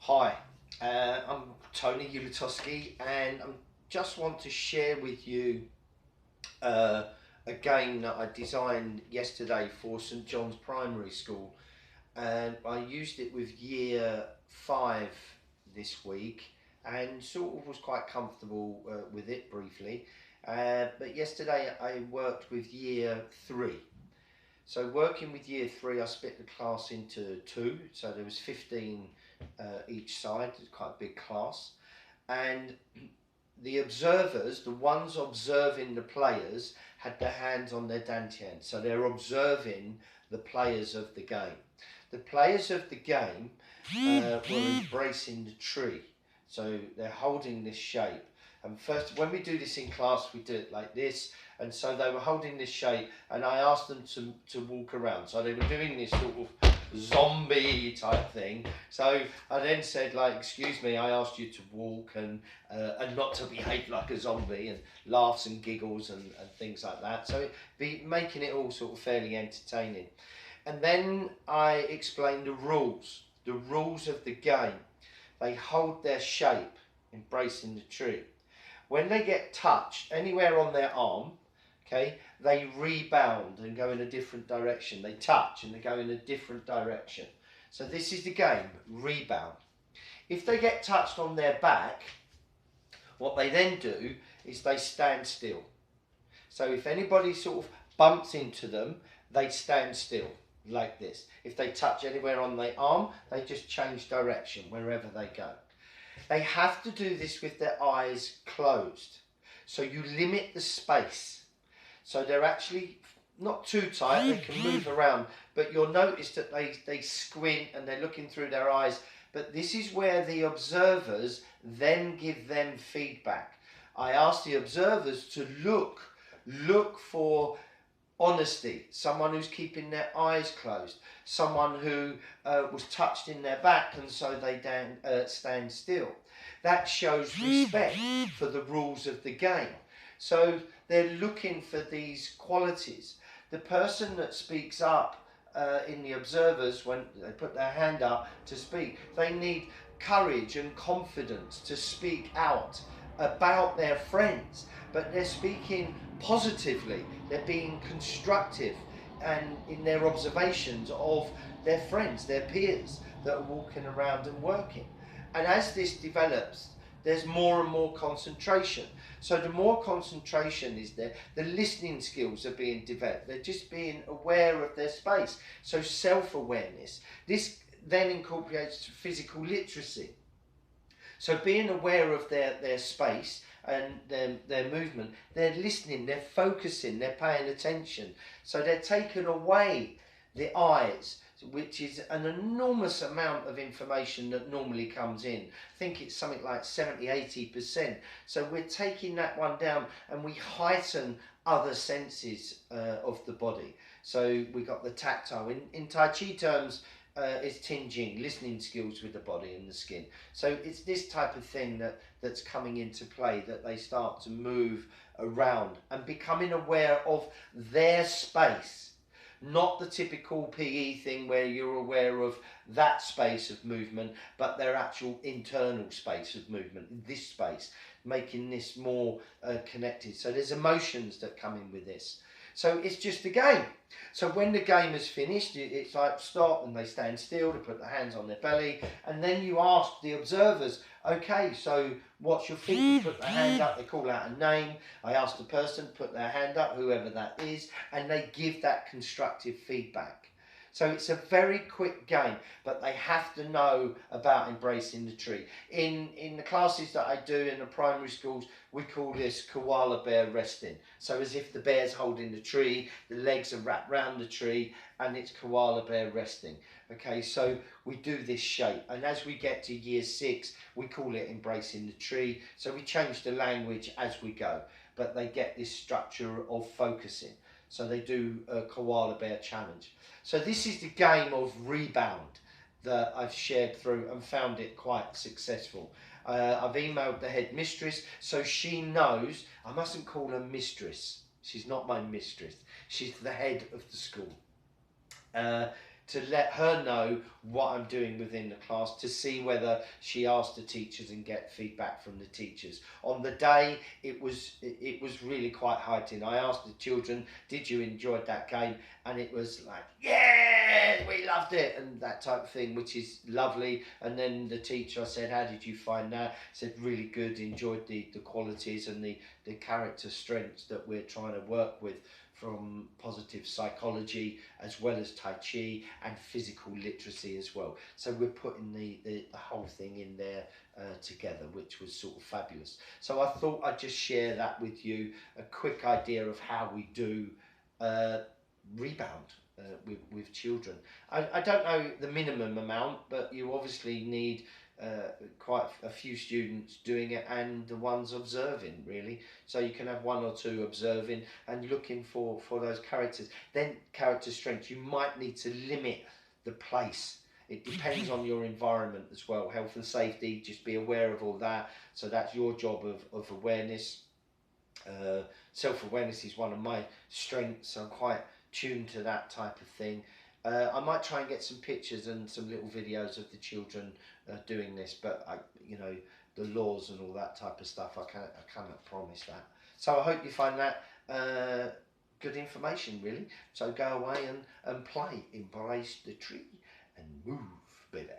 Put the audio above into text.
Hi, I'm Tony Ulitoski, and I just want to share with you uh, a game that I designed yesterday for St John's Primary School, and I used it with Year 5 this week, and sort of was quite comfortable with it briefly. But yesterday I worked with Year 3. So working with Year 3, I split the class into two, so there was 15 each side. It's quite a big class, and the observers, the ones observing the players, had their hands on their dantian, so they're observing the players of the game. The players of the game were embracing the tree, so they're holding this shape. And first, when we do this in class, we do it like this. And so they were holding this shape, and I asked them to walk around. So they were doing this sort of zombie type thing. So I then said, like, excuse me, I asked you to walk and not to behave like a zombie, and laughs and giggles and things like that. So making it all sort of fairly entertaining. And then I explained the rules of the game. They hold their shape, embracing the tree. When they get touched anywhere on their arm, okay, they rebound and go in a different direction. They touch and they go in a different direction. So this is the game, rebound. If they get touched on their back, what they then do is they stand still. So if anybody sort of bumps into them, they stand still like this. If they touch anywhere on their arm, they just change direction wherever they go. They have to do this with their eyes closed. So you limit the space. So they're actually not too tight, they can move around, but you'll notice that they squint and they're looking through their eyes. But this is where the observers then give them feedback. I asked the observers to look for honesty, someone who's keeping their eyes closed, someone who was touched in their back and so they stand still. That shows respect for the rules of the game. So they're looking for these qualities. The person that speaks up in the observers, when they put their hand up to speak, they need courage and confidence to speak out about their friends, but they're speaking positively, they're being constructive and in their observations of their friends, their peers that are walking around and working. And as this develops, there's more and more concentration. So the more concentration is there, the listening skills are being developed. They're just being aware of their space. So self-awareness. This then incorporates physical literacy. So being aware of their space and their movement, they're listening, they're focusing, they're paying attention. So they're taking away the eyes, which is an enormous amount of information that normally comes in. I think it's something like 70–80%. So we're taking that one down and we heighten other senses of the body. So we got the tactile. In Tai Chi terms, is tinging, listening skills with the body and the skin. So it's this type of thing that's coming into play, that they start to move around and becoming aware of their space. Not the typical PE thing where you're aware of that space of movement, but their actual internal space of movement, this space, making this more connected. So there's emotions that come in with this. So it's just a game. So when the game is finished, it's like stop and they stand still, they put their hands on their belly, and then you ask the observers, okay, so what's your feet? They put their hand up, they call out a name. I ask the person to put their hand up, whoever that is, and they give that constructive feedback. So it's a very quick game, but they have to know about embracing the tree. In the classes that I do in the primary schools, we call this koala bear resting. So as if the bear's holding the tree, the legs are wrapped round the tree, and it's koala bear resting. Okay, so we do this shape, and as we get to year 6, we call it embracing the tree. So we change the language as we go, but they get this structure of focusing. So they do a koala bear challenge. So this is the game of Rebound that I've shared through and found it quite successful. I've emailed the head mistress so she knows I mustn't call her mistress. She's not my mistress. She's the head of the school. to let her know what I'm doing within the class, to see whether she asked the teachers and get feedback from the teachers. On the day, it was really quite heightened. I asked the children, did you enjoy that game? And it was like, yeah, we loved it, and that type of thing, which is lovely. And then the teacher, I said, how did you find that? Said, really good, enjoyed the qualities and the character strengths that we're trying to work with, from positive psychology as well as Tai Chi and physical literacy as well. So we're putting the whole thing in there together, which was sort of fabulous. So I thought I'd just share that with you, a quick idea of how we do Rebound with children. I don't know the minimum amount, but you obviously need quite a few students doing it and the ones observing, really. So you can have one or two observing and looking for those characters. Then character strengths, you might need to limit the place. It depends on your environment as well. Health and safety, just be aware of all that. So that's your job of awareness. Self-awareness is one of my strengths, so I'm quite tuned to that type of thing. I might try and get some pictures and some little videos of the children doing this, but the laws and all that type of stuff, I cannot promise that. So I hope you find that good information, really. So go away and play, embrace the tree and move, baby.